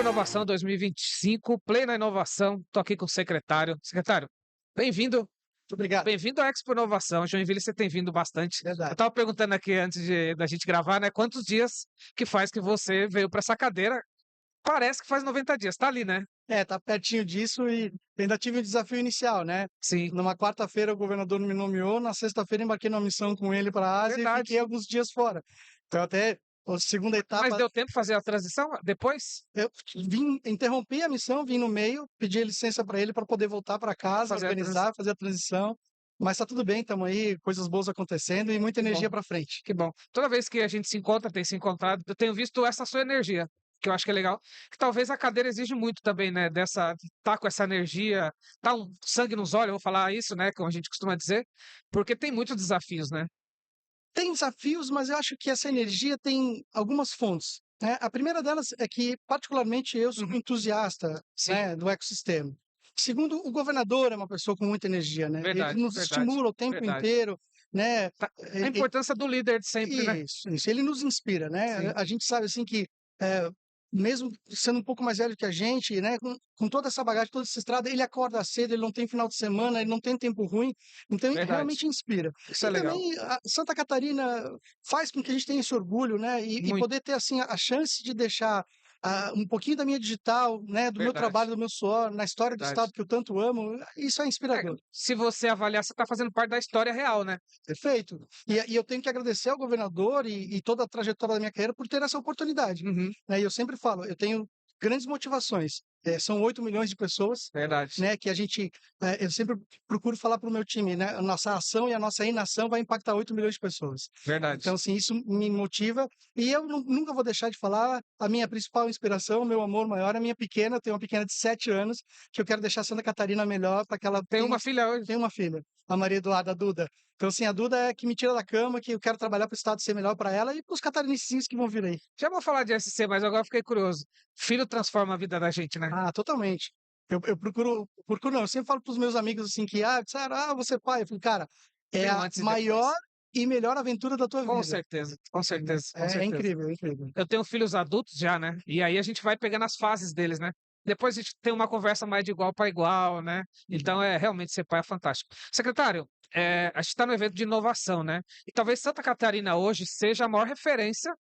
Expo Inovação 2025, Plena Inovação. Estou aqui com o secretário. Secretário, bem-vindo. Muito obrigado. Bem-vindo à Expo Inovação. Joinville, você tem vindo bastante. Eu Verdade. estava perguntando aqui antes da gente gravar, né? Quantos dias que faz que você veio para essa cadeira? Parece que faz 90 dias. Tá ali, né? Tá pertinho disso e ainda tive o desafio inicial, né? Sim, Numa quarta-feira o governador me nomeou, na sexta-feira embarquei numa missão com ele para a Ásia e verdade. fiquei alguns dias fora. Então até a segunda Mas etapa, deu tempo de fazer a transição depois? eu interrompi a missão, vim no meio, pedi licença para ele para poder voltar para casa, Fazer a transição. organizar, fazer a transição. Mas tá tudo bem, estamos aí, coisas boas acontecendo e muita Que bom, energia para frente. que bom. Toda vez que a gente se encontra, tem se encontrado, eu tenho visto essa sua energia, que eu acho que é legal. Que talvez a cadeira exige muito também, né? De tá com essa energia, tá um sangue nos olhos, eu vou falar isso, né? Como a gente costuma dizer, porque tem muitos desafios, né? Tem desafios, mas eu acho que essa energia tem algumas fontes, né. A primeira delas é que, particularmente, eu sou um Uhum. entusiasta, Sim, né, do ecossistema. Segundo, o governador é uma pessoa com muita energia, né, ele verdade, nos verdade, estimula o tempo verdade. inteiro, né, A e importância do líder de sempre, né? isso, ele nos inspira, né. Sim, A gente sabe, assim, que, eh, mesmo sendo um pouco mais velho que a gente, né, com toda essa bagagem, toda essa estrada, ele acorda cedo, ele não tem final de semana, ele não tem tempo ruim, então verdade. realmente inspira. Isso é E legal. também a Santa Catarina faz com que a gente tenha esse orgulho, né, e Muito, poder ter, assim, a chance de deixar, um pouquinho da minha digital, né, do meu verdade, trabalho, do meu suor, na história do verdade. estado que eu tanto amo, isso é É, inspirador. se você avaliar, você está fazendo parte da história real, né? Perfeito. E eu tenho que agradecer ao governador e toda a trajetória da minha carreira por ter essa oportunidade, Uhum, né. E eu sempre falo, eu tenho grandes motivações, são 8 milhões de pessoas, verdade, né, que a gente, eu sempre procuro falar para o meu time, né, a nossa ação e a nossa inação vai impactar 8 milhões de pessoas. Então, verdade. assim, isso me motiva e eu nunca vou deixar de falar a minha principal inspiração, o meu amor maior, é a minha pequena, eu tenho uma pequena de 7 anos, que eu quero deixar Santa Catarina melhor para que ela Tem tenha uma filha hoje. uma filha, a Maria Eduarda, a Duda. Então, assim, a Duda é que me tira da cama, que eu quero trabalhar para o estado ser melhor para ela e para os catarinenses que vão vir aí. Já vou falar de SC, mas agora fiquei curioso. Filho transforma a vida da gente, né? Ah, totalmente. Eu procuro não, eu sempre falo para os meus amigos, assim, que, disseram: "Ah, você é pai", eu falei: "Cara, é Tem um a antes e maior depois. e melhor aventura da tua Com vida", certeza, com né. certeza, com É certeza. incrível, é incrível. Eu tenho filhos adultos já, né? E aí a gente vai pegando as fases deles, né? Depois a gente tem uma conversa mais de igual para igual, né? Uhum. Então, realmente ser pai é fantástico. Secretário, a gente está no evento de inovação, né? E talvez Santa Catarina hoje seja a maior referência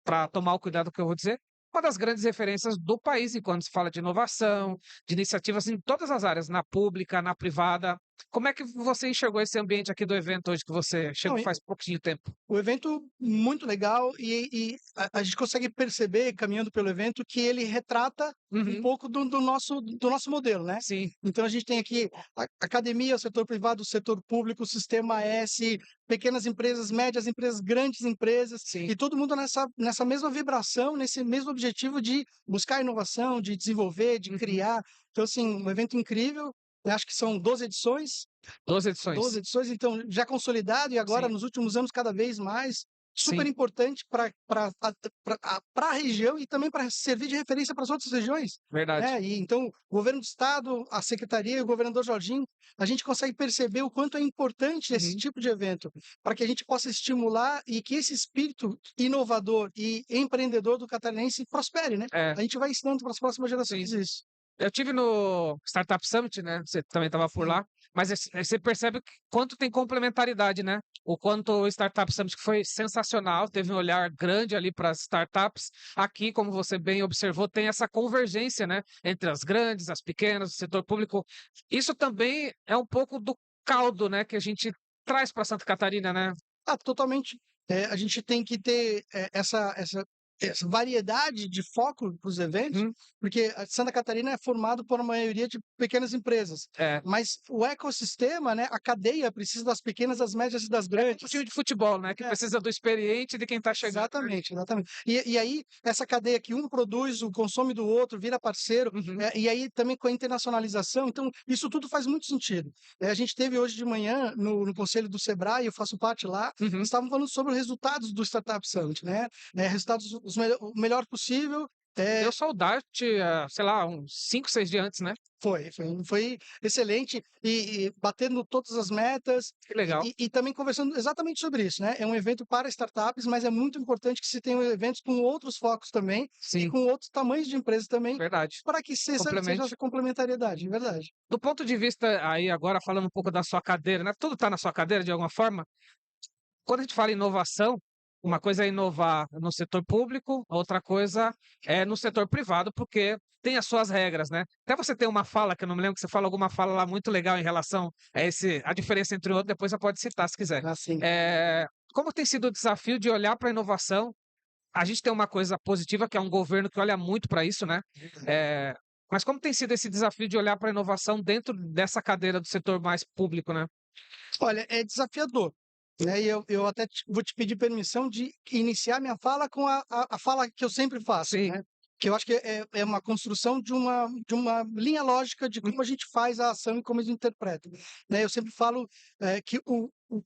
para tomar o cuidado que eu vou dizer, uma das grandes referências do país enquanto se fala de inovação, de iniciativas em todas as áreas, na pública, na privada. Como é que você enxergou esse ambiente aqui do evento hoje que você Não, chegou faz pouquinho tempo? o evento muito legal e a gente consegue perceber, caminhando pelo evento, que ele retrata um Uhum, pouco do nosso modelo, né. sim, Então a gente tem aqui a academia, o setor privado, o setor público, o sistema S, pequenas empresas, médias empresas, grandes empresas, sim. e todo mundo nessa mesma vibração, nesse mesmo objetivo de buscar inovação, de desenvolver, de Uhum. criar. Então, assim, um evento incrível, eu acho que são 12 edições, 12 12 edições. edições, então já consolidado e agora Sim, nos últimos anos cada vez mais, super sim, importante para a região e também para servir de referência para as outras regiões, verdade. né. E então o governo do estado, a secretaria e o governador Jorginho, a gente consegue perceber o quanto é importante esse Uhum. tipo de evento, para que a gente possa estimular e que esse espírito inovador e empreendedor do catarinense prospere, né. É, A gente vai ensinando para as próximas sim. gerações isso. Eu tive no Startup Summit, né, você também estava por Sim. lá, mas você percebe quanto tem complementaridade, né, o quanto o Startup Summit que foi sensacional, teve um olhar grande ali para as startups. Aqui, como você bem observou, tem essa convergência, né, entre as grandes, as pequenas, o setor público. Isso também é um pouco do caldo, né, que a gente traz para Santa Catarina, né. Totalmente. A gente tem que ter, essa variedade de foco para os eventos, Uhum. porque a Santa Catarina é formado por uma maioria de pequenas empresas, É. mas o ecossistema, né, a cadeia precisa das pequenas, das médias e das É como o grandes. time de futebol, né, que É. precisa do experiente e de quem está chegando ali. Exatamente, exatamente. E aí, essa cadeia que um produz, o consome do outro, vira parceiro, Uhum. e aí também com a internacionalização, então isso tudo faz muito sentido. A gente teve hoje de manhã no conselho do Sebrae, eu faço parte lá, Uhum. estavam falando sobre os resultados do Startup Summit, né, resultados o melhor possível, É, Deu saudade, sei lá, uns 5, 6 dias antes, né? foi excelente e batendo todas as metas Que legal. e também conversando exatamente sobre isso, né? É um evento para startups, mas é muito importante que se tenham eventos com outros focos também e Sim, com outros tamanhos de empresas também, verdade. para que seja Complemente. essa complementariedade, é verdade. Do ponto de vista aí agora falando um pouco da sua cadeira, né, tudo está na sua cadeira de alguma forma. Quando a gente fala em inovação, uma coisa é inovar no setor público, outra coisa é no setor privado, porque tem as suas regras, né. Até você tem uma fala, que eu não me lembro, que você fala alguma fala lá muito legal em relação a diferença entre o outro, depois você pode citar se quiser. Assim. Como tem sido o desafio de olhar para a inovação. A gente tem uma coisa positiva, que é um governo que olha muito para isso, né. Eh, mas como tem sido esse desafio de olhar para a inovação dentro dessa cadeira do setor mais público, né? Olha, é desafiador, né? E eu até vou te pedir permissão de iniciar minha fala com a fala que eu sempre faço, Sim. né? Que eu acho que é uma construção de uma linha lógica de como a gente faz a ação e como a gente interpreta, né? Eu sempre falo que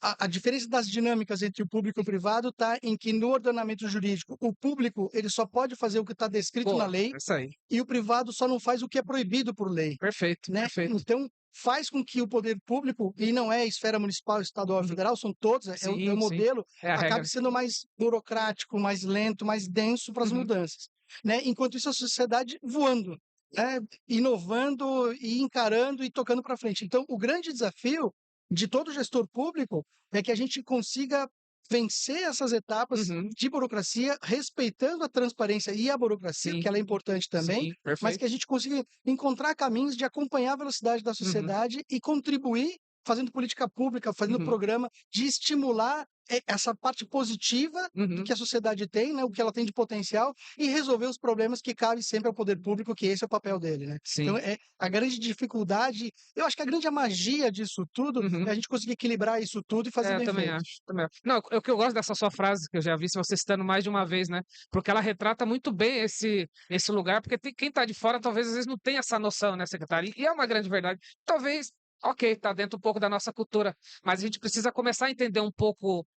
a diferença das dinâmicas entre o público e o privado está em que no ordenamento jurídico o público ele só pode fazer o que está descrito na Boa, lei é isso aí. e o privado só não faz o que é proibido por lei, Perfeito, né? perfeito. Então, faz com que o poder público, e não é esfera municipal, estadual ou Uhum. federal, são todos, é o Sim, sim, modelo, é a acabe regra. sendo mais burocrático, mais lento, mais denso para as Uhum, mudanças, né? Enquanto isso, a sociedade voando, né? Inovando e encarando e tocando para frente. Então, o grande desafio de todo gestor público é que a gente consiga vencer essas etapas uhum. de burocracia, respeitando a transparência e a burocracia, Sim, que ela é importante também, sim, mas que a perfeito. gente consiga encontrar caminhos de acompanhar a velocidade da Uhum, sociedade e contribuir fazendo política pública, fazendo uhum, programa de estimular essa parte positiva do uhum. que a sociedade tem, né, o que ela tem de potencial, e resolver os problemas que cabem sempre ao poder público, que esse é o papel dele, né? Então, Sim. a grande dificuldade, eu acho que a grande magia disso tudo é Uhum. a gente conseguir equilibrar isso tudo e fazer É, eu bem também feito. acho, também acho. Não, o que eu gosto dessa sua frase, que eu já vi você citando mais de uma vez, né, porque ela retrata muito bem esse lugar, porque tem quem está de fora talvez às vezes não tenha essa noção, né, secretário, e é uma grande verdade. Talvez, ok, está dentro um pouco da nossa cultura, mas a gente precisa começar a entender um pouco.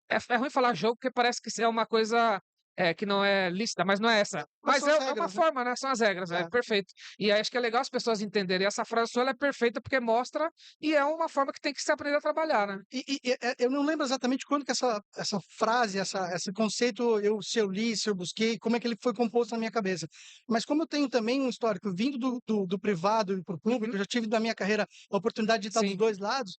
É ruim falar jogo, porque parece que é uma coisa, que não é lícita, mas não é essa. Mas Mas são é as é uma regras, né? forma, né, são as regras, é É. perfeito. E aí acho que é legal as pessoas entenderem, essa frase sua ela é perfeita, porque mostra e é uma forma que tem que se aprender a trabalhar, né. Eu não lembro exatamente quando que essa frase, esse conceito, se eu li, se eu busquei, como é que ele foi composto na minha cabeça. Mas como eu tenho também um histórico vindo do privado e para o público, Uhum, eu já tive na minha carreira a oportunidade de estar dos sim. dois lados,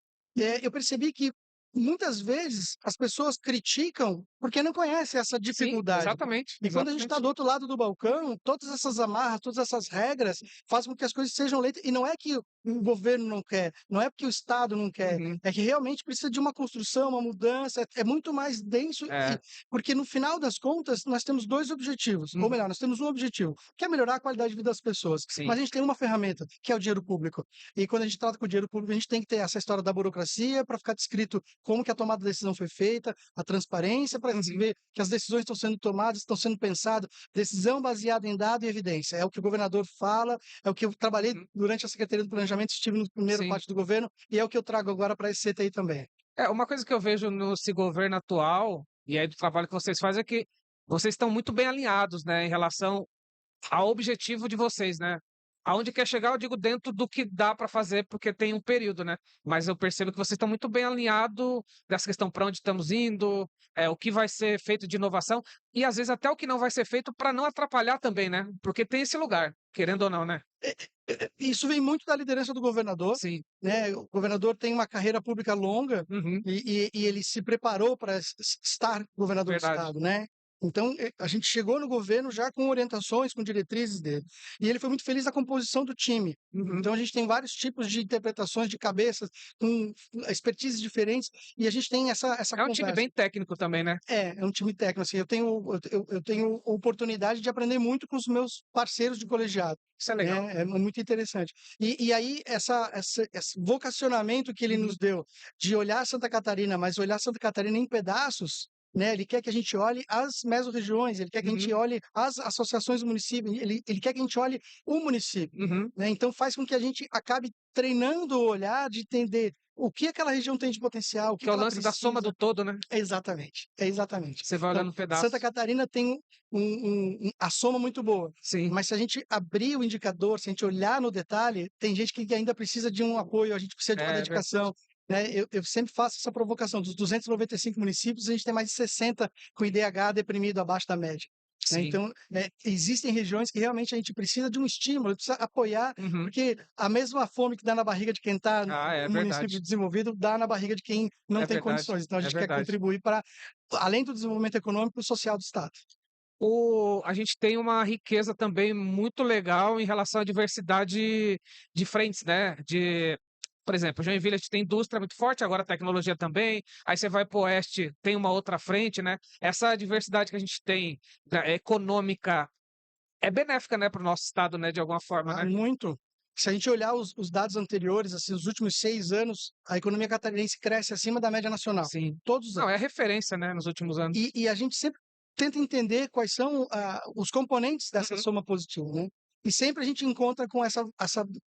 eu percebi que muitas vezes as pessoas criticam porque não conhecem essa Sim, dificuldade. exatamente, E quando a gente está exatamente. do outro lado do balcão, todas essas amarras, todas essas regras fazem com que as coisas sejam leitas. E não é que o governo não quer, não é porque o Estado não quer, Uhum. é que realmente precisa de uma construção, uma mudança, é muito mais denso, É. porque no final das contas nós temos dois objetivos, ou Uhum. melhor, nós temos um objetivo, que é melhorar a qualidade de vida das pessoas, mas Sim. a gente tem uma ferramenta, que é o dinheiro público. E quando a gente trata com o dinheiro público, a gente tem que ter essa história da burocracia para ficar descrito como que a tomada de decisão foi feita, a transparência para se Uhum. ver que as decisões estão sendo tomadas, estão sendo pensadas, decisão baseada em dado e evidência. É o que o governador fala, é o que eu trabalhei Uhum. durante a Secretaria do Planejamento, estive no primeiro Sim. parte do governo, e é o que eu trago agora para esse CTI também. É, uma coisa que eu vejo nesse governo atual, e aí do trabalho que vocês fazem, é que vocês estão muito bem alinhados, né, em relação ao objetivo de vocês, né. Aonde quer chegar, eu digo dentro do que dá para fazer, porque tem um período, né. Mas eu percebo que vocês estão muito bem alinhado dessa questão para onde estamos indo, o que vai ser feito de inovação, e às vezes até o que não vai ser feito para não atrapalhar também, né, porque tem esse lugar, querendo ou não, né. Isso vem muito da liderança do governador, Sim. né? O governador tem uma carreira pública longa Uhum. e ele se preparou para estar governador do Verdade. estado, né? Então, a gente chegou no governo já com orientações, com diretrizes dele. E ele foi muito feliz na composição do time. Uhum. Então, a gente tem vários tipos de interpretações de cabeças, com expertises diferentes, e a gente tem essa É um time conversa. bem técnico também, né. É um time técnico, assim, eu tenho oportunidade de aprender muito com os meus parceiros de colegiado, Isso é legal. né, é muito interessante. E aí esse vocacionamento que ele Uhum. nos deu, de olhar Santa Catarina, mas olhar Santa Catarina em pedaços, né, ele quer que a gente olhe as mesorregiões, ele quer que a gente Uhum. olhe as associações do município, ele quer que a gente olhe o município, Uhum. né, então faz com que a gente acabe treinando o olhar de entender o que aquela região tem de potencial, o Que que é o ela lance da soma precisa. do todo, né? Exatamente, exatamente. Você vai Então, olhando um Santa pedaço. Catarina tem a soma muito boa, Sim. mas se a gente abrir o indicador, se a gente olhar no detalhe, tem gente que ainda precisa de um apoio, a gente precisa de uma É verdade. dedicação, né? Eu sempre faço essa provocação, dos 295 municípios, a gente tem mais de 60 com IDH deprimido abaixo da média, né? Sim. Então, existem regiões que realmente a gente precisa de um estímulo, precisa apoiar, Uhum. porque a mesma fome que dá na barriga de quem está Ah, é no município verdade. desenvolvido, dá na barriga de quem não É tem verdade. condições. Então, a É gente quer verdade. contribuir para, além do desenvolvimento econômico e social do Estado. A gente tem uma riqueza também muito legal em relação à diversidade de frentes, né? Por exemplo, Joinville a gente tem indústria muito forte, agora a tecnologia também. Aí você vai para o oeste, tem uma outra frente, né? Essa diversidade que a gente tem, né, econômica é benéfica, né, para o nosso estado, né, de alguma forma, Ah, né? muito. Se a gente olhar os dados anteriores, assim, os últimos 6 anos, a economia catarinense cresce acima da média nacional, Sim. todos os Não, é anos. referência, né, nos últimos anos. E a gente sempre tenta entender quais são os componentes dessa Uhum, soma positiva, né? E sempre a gente encontra com essa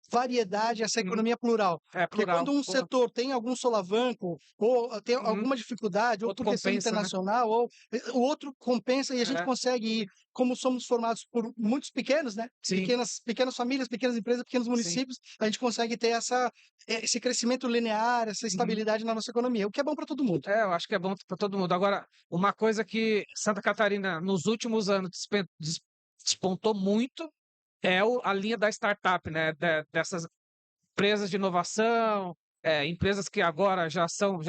variedade, essa uhum. economia plural. É Porque plural. quando um Boa. setor tem algum solavanco, ou tem Uhum. alguma dificuldade, ou Outro por questão compensa, né? internacional, ou o outro compensa e a gente É, consegue ir, como somos formados por muitos pequenos, né? sim, Pequenas famílias, pequenas empresas, pequenos sim. municípios, a gente consegue ter esse crescimento linear, essa Uhum. estabilidade na nossa economia, o que é bom para todo mundo. É, eu acho que é bom para todo mundo. Agora, uma coisa que Santa Catarina, nos últimos anos, despontou muito é a linha da startup, né? Dessas empresas de inovação, empresas que agora já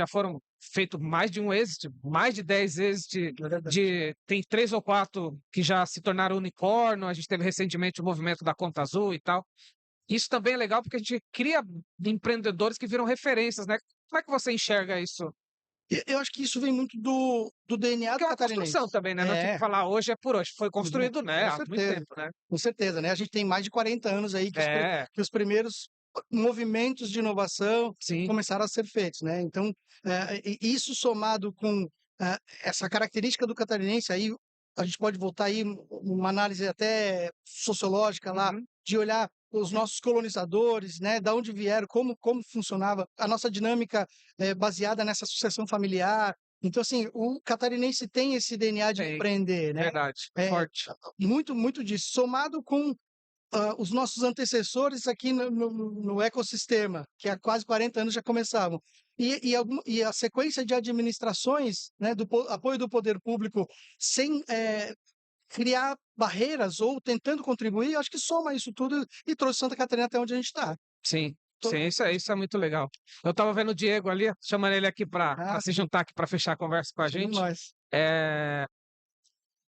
foram feito mais de um êxito, mais de 10 êxitos, É verdade. tem 3 ou 4 que já se tornaram unicórnio, a gente teve recentemente o movimento da Conta Azul e tal. Isso também é legal porque a gente cria empreendedores que viram referências, né? Como é que você enxerga isso? Eu acho que isso vem muito do DNA Porque do é uma construção catarinense. também, né, não é tipo É, falar hoje é por hoje, foi uhum, construído, né, com há muito certeza, tempo, né. com certeza, né? A gente tem mais de 40 anos aí É, que os primeiros movimentos de inovação sim, começaram a ser feitos, né? Então, isso somado com essa característica do catarinense, aí a gente pode voltar aí uma análise até sociológica lá, uhum, de olhar os nossos colonizadores, né? Da onde vieram, como funcionava a nossa dinâmica baseada nessa sucessão familiar. Então, assim, o catarinense tem esse DNA de tem, empreender, né? verdade, É, forte. muito, muito disso, somado com os nossos antecessores aqui no ecossistema, que há quase 40 anos já começavam. E a sequência de administrações, né, apoio do poder público, sem criar barreiras ou tentando contribuir, acho que soma isso tudo e trouxe Santa Catarina até onde a gente está. Sim, sim, isso é muito legal. Eu estava vendo o Diego ali, chamando ele aqui para Ah, se sim, juntar aqui para fechar a conversa com a somos gente. nós. Eh,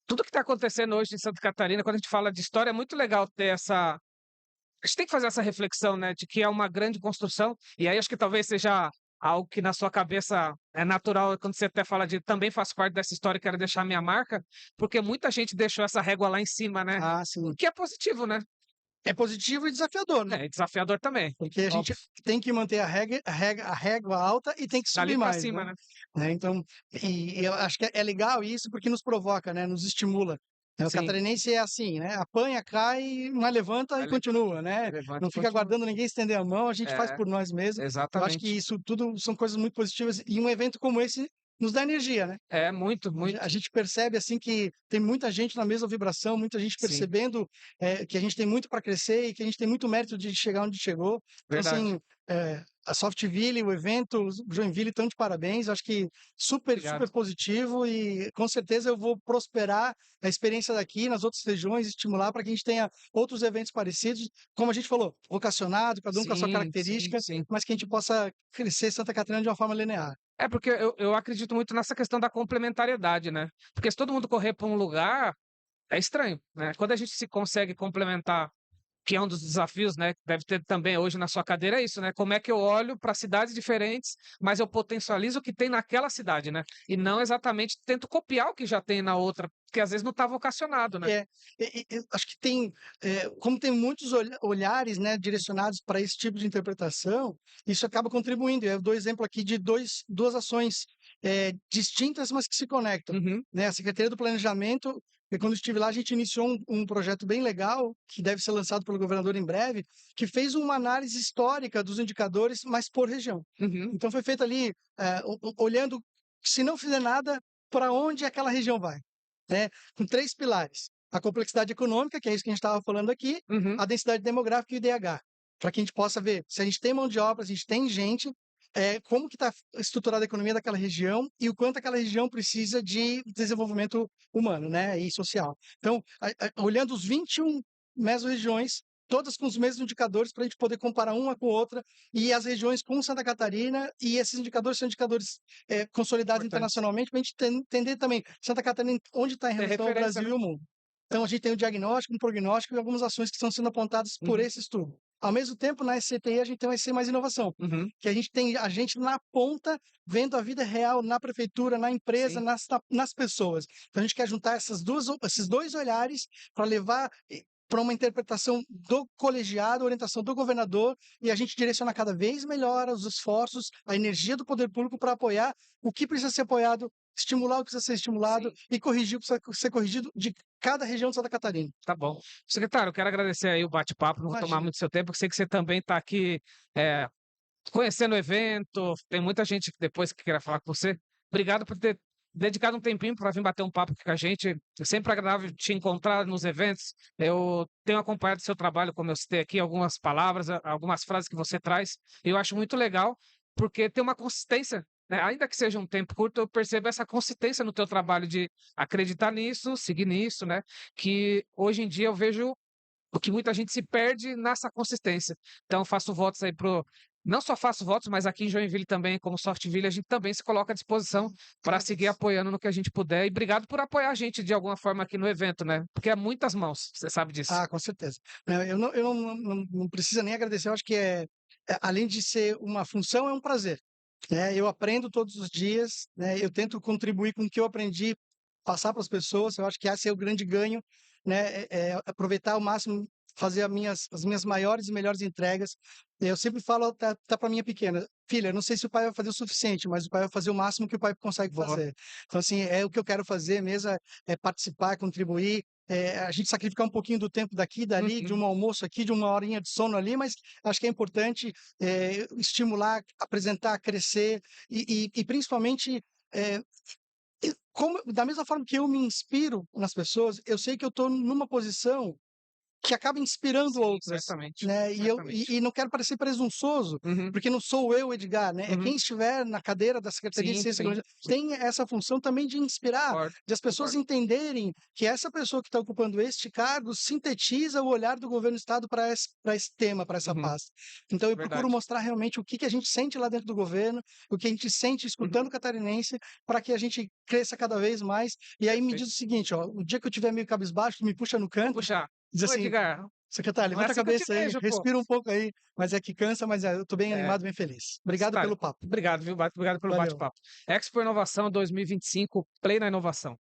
tudo que está acontecendo hoje em Santa Catarina, quando a gente fala de história, é muito legal ter essa a gente tem que fazer essa reflexão, né, de que é uma grande construção, e aí acho que talvez seja algo que na sua cabeça é natural quando você até fala de também faço parte dessa história e quero deixar minha marca, porque muita gente deixou essa régua lá em cima, né? Ah, sim. O que é positivo, né? É positivo e desafiador, né? É desafiador também, Porque a gente óbvio. tem que manter a régua alta e tem que Dali subir para mais, cima, né? né? Então, e eu acho que é legal isso porque nos provoca, né? Nos estimula. O Sim, catarinense é assim, né? Apanha, cai, mas levanta e vai continua, né? levanta Não e fica continua. aguardando ninguém estender a mão, a gente faz É, por nós mesmos. Eu acho que exatamente. isso tudo são coisas muito positivas e um evento como esse nos dá energia, né? É muito, A muito. gente percebe assim que tem muita gente na mesma vibração, muita gente Sim, percebendo que a gente tem muito para crescer e que a gente tem muito mérito de chegar onde chegou. Então, verdade. assim, a Softville, o evento, o Joinville estão de parabéns. Acho que super, super Obrigado. positivo e com certeza eu vou prosperar a experiência daqui nas outras regiões, estimular para que a gente tenha outros eventos parecidos, como a gente falou, vocacionado, cada um com a sua Sim, sim, característica, sim. mas que a gente possa crescer Santa Catarina de uma forma linear. É porque eu acredito muito nessa questão da complementariedade, né? Porque se todo mundo correr para um lugar, é estranho, né? Quando a gente se consegue complementar, que é um dos desafios, né, que deve ter também hoje na sua cadeira, é isso, né? Como é que eu olho para cidades diferentes, mas eu potencializo o que tem naquela cidade, né? E não exatamente tento copiar o que já tem na outra, porque às vezes não está vocacionado, né? É, acho que tem, como tem muitos olhares, né, direcionados para esse tipo de interpretação, isso acaba contribuindo. Eu dou exemplo aqui de duas ações distintas, mas que se conectam, Uhum. né? A Secretaria do Planejamento, e quando eu estive lá, a gente iniciou um projeto bem legal, que deve ser lançado pelo governador em breve, que fez uma análise histórica dos indicadores, mas por região. Uhum. Então foi feito ali, olhando, se não fizer nada, para onde aquela região vai, né? Com 3 pilares: a complexidade econômica, que é isso que a gente estava falando aqui, Uhum. a densidade demográfica e o IDH, para que a gente possa ver se a gente tem mão de obra, se a gente tem gente, como que está estruturada a economia daquela região e o quanto aquela região precisa de desenvolvimento humano, né, e social. Então, olhando os 21 mesorregiões, todas com os mesmos indicadores, para a gente poder comparar uma com outra, e as regiões com Santa Catarina, e esses indicadores são indicadores consolidados Importante. internacionalmente, para a gente entender também Santa Catarina onde está em Ter relação ao referência, Brasil né? e ao mundo. Então, a gente tem um diagnóstico, um prognóstico e algumas ações que estão sendo apontadas por Uhum. esse estudo. Ao mesmo tempo, na SCTI, a gente tem mais inovação, Uhum. que a gente tem a gente na ponta, vendo a vida real na prefeitura, na empresa, Sim. nas pessoas. Então, a gente quer juntar esses 2 olhares para levar para uma interpretação do colegiado, orientação do governador, e a gente direcionar cada vez melhor os esforços, a energia do poder público para apoiar o que precisa ser apoiado, estimular o que precisa ser estimulado Sim. e corrigir o que precisa ser corrigido de cada região de Santa Catarina. Tá bom. Secretário, eu quero agradecer aí o bate-papo, não vou tomar Imagina. muito seu tempo, porque sei que você também está aqui eh, conhecendo o evento, tem muita gente depois que queira falar com você. Obrigado por ter dedicado um tempinho para vir bater um papo aqui com a gente. É sempre agradável te encontrar nos eventos. Eu tenho acompanhado seu trabalho, como eu citei aqui, algumas palavras, algumas frases que você traz. Eu acho muito legal, porque tem uma consistência, né? Ainda que seja um tempo curto, eu percebo essa consistência no teu trabalho de acreditar nisso, seguir nisso, né? Que hoje em dia eu vejo o que muita gente se perde nessa consistência. Então, eu faço votos aí pro. Não só faço votos, mas aqui em Joinville também, como Sortville, a gente também se coloca à disposição para seguir Agradeço. apoiando no que a gente puder. E obrigado por apoiar a gente de alguma forma aqui no evento, né? Porque é muitas mãos, você sabe disso. Ah, com certeza. Eu não preciso nem agradecer, eu acho que além de ser uma função, é um prazer, né? Eu aprendo todos os dias, né? Eu tento contribuir com o que eu aprendi, passar para as pessoas. Eu acho que esse é o grande ganho, né? Aproveitar ao máximo, fazer as minhas maiores e melhores entregas. Eu sempre falo até para minha pequena: filha, eu não sei se o pai vai fazer o suficiente, mas o pai vai fazer o máximo que o pai consegue Boa. fazer. Então, assim, é o que eu quero fazer mesmo, é participar, contribuir. A gente sacrificar um pouquinho do tempo daqui e dali, de Uhum. um almoço aqui, de uma horinha de sono ali, mas acho que é importante estimular, apresentar, crescer e principalmente, eh, da mesma forma que eu me inspiro nas pessoas, eu sei que eu estou numa posição que acaba inspirando Sim, outras, certamente. né? E eu Certamente. não quero parecer presunçoso, Uhum. porque não sou eu, Edgar, né? É Uhum. quem estiver na cadeira da Secretaria de Sim, Ciência e sim. Tecnologia, tem essa função também de inspirar, Concordo. de as pessoas Concordo. entenderem que essa pessoa que está ocupando este cargo sintetiza o olhar do governo do estado para esse tema, para essa Uhum. pasta. Então eu procuro Verdade. mostrar realmente o que a gente sente lá dentro do governo, o que a gente sente escutando Uhum. o catarinense, para que a gente cresça cada vez mais. E aí me Perfeito. diz o seguinte, ó: o dia que eu estiver meio cabisbaixo, tu me puxa no Vou canto, puxar. diz Ô, assim: Edgar, secretário, não é levanta a assim que eu te cabeça aí, vejo, pô. respira um pouco aí, mas é que cansa, mas eu tô bem É. animado, bem feliz. Obrigado Secretário, pelo papo. obrigado, viu? Obrigado pelo Valeu. bate-papo. Expo Inovação 2025, Play na Inovação.